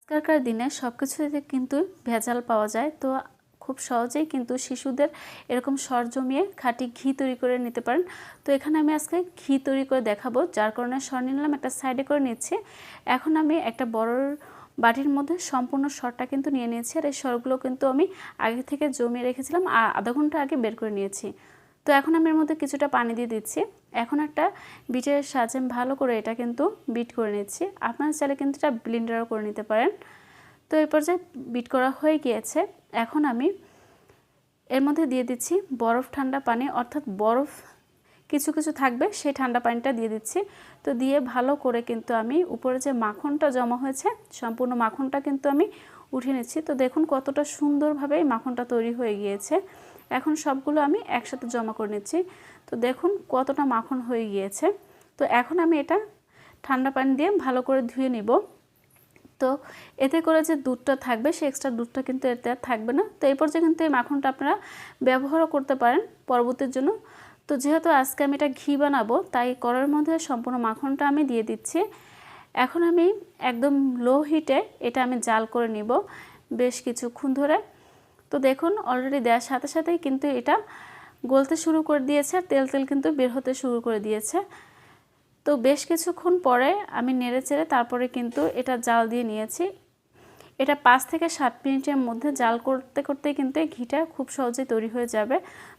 আজকালকার দিনে সব কিছুতে কিন্তু ভেজাল পাওয়া যায়। তো খুব সহজেই কিন্তু শিশুদের এরকম সর জমিয়ে খাঁটি ঘি তৈরি করে নিতে পারেন। তো এখানে আমি আজকে ঘি তৈরি করে দেখাবো, যার কারণে সর নিলাম, একটা সাইডে করে নিচ্ছি। এখন আমি একটা বড় বাটির মধ্যে সম্পূর্ণ সরটা কিন্তু নিয়ে নিয়েছি। আর এই সরগুলো কিন্তু আমি আগে থেকে জমিয়ে রেখেছিলাম আর আধা ঘন্টা আগে বের করে নিয়েছি। তো এখন আমি এর মধ্যে কিছুটা পানি দিয়ে দিচ্ছি। এখন একটা বিটের সাহায্যে ভালো করে এটা কিন্তু বিট করে নিচ্ছি। আপনারা চাইলে কিন্তু এটা ব্লেন্ডারও করে নিতে পারেন। তো এই পর্যায়ে বিট করা হয়ে গিয়েছে। এখন আমি এর মধ্যে দিয়ে দিচ্ছি বরফ ঠান্ডা পানি, অর্থাৎ বরফ কিছু কিছু থাকবে সেই ঠান্ডা পানিটা দিয়ে দিচ্ছি। তো দিয়ে ভালো করে কিন্তু আমি উপরে যে মাখনটা জমা হয়েছে সম্পূর্ণ মাখনটা কিন্তু আমি উঠিয়ে নিচ্ছি। তো দেখুন কতটা সুন্দরভাবে এই মাখনটা তৈরি হয়ে গিয়েছে। এখন সবগুলো আমি একসাথে জমা করে নিচ্ছি। তো দেখুন কতটা মাখন হয়ে গিয়েছে। তো এখন আমি এটা ঠান্ডা পানি দিয়ে ভালো করে ধুয়ে নিব। তো এতে করে যে দুধটা থাকবে সেই এক্সট্রা দুধটা কিন্তু এতে আর থাকবে না। তো এই পর্যায়ে কিন্তু এই মাখনটা আপনারা ব্যবহারও করতে পারেন পরবর্তীর জন্য। তো যেহেতু আজকে আমি এটা ঘি বানাবো, তাই কড়াইয়ের মধ্যে সম্পূর্ণ মাখনটা আমি দিয়ে দিচ্ছি। এখন আমি একদম লো হিটে এটা আমি জাল করে নিব বেশ কিছুক্ষণ ধরে। তো দেখুন অলরেডি দেওয়ার সাথে সাথেই কিন্তু এটা গলতে শুরু করে দিয়েছে, আর তেল তেল কিন্তু বের হতে শুরু করে দিয়েছে। তো বেশ কিছুক্ষণ পরে আমি নেড়ে চেড়ে তারপরে কিন্তু এটা জাল দিয়ে নিয়েছি। এটা 5 থেকে 7 মিনিটের মধ্যে জাল করতে করতে কিন্তু এই ঘিটা খুব সহজেই তৈরি হয়ে যাবে।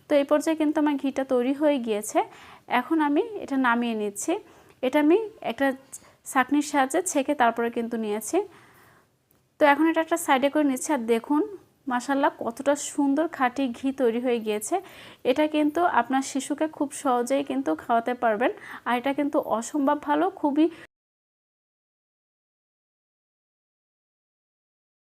তো এই পর্যায়ে কিন্তু আমার ঘিটা তৈরি হয়ে গিয়েছে। এখন আমি এটা নামিয়ে নিচ্ছি। এটা আমি একটা ছাঁকনির সাহায্যে ছেঁকে তারপরে কিন্তু নিয়েছি। তো এখন এটা একটা সাইডে করে নিচ্ছি। আর দেখুন মাশাআল্লাহ কতটা সুন্দর খাঁটি ঘি তৈরি হয়ে গিয়েছে। এটা কিন্তু আপনার শিশুকে খুব সহজেই কিন্তু খাওয়াতে পারবেন। আর এটা কিন্তু অসম্ভব ভালো, খুবই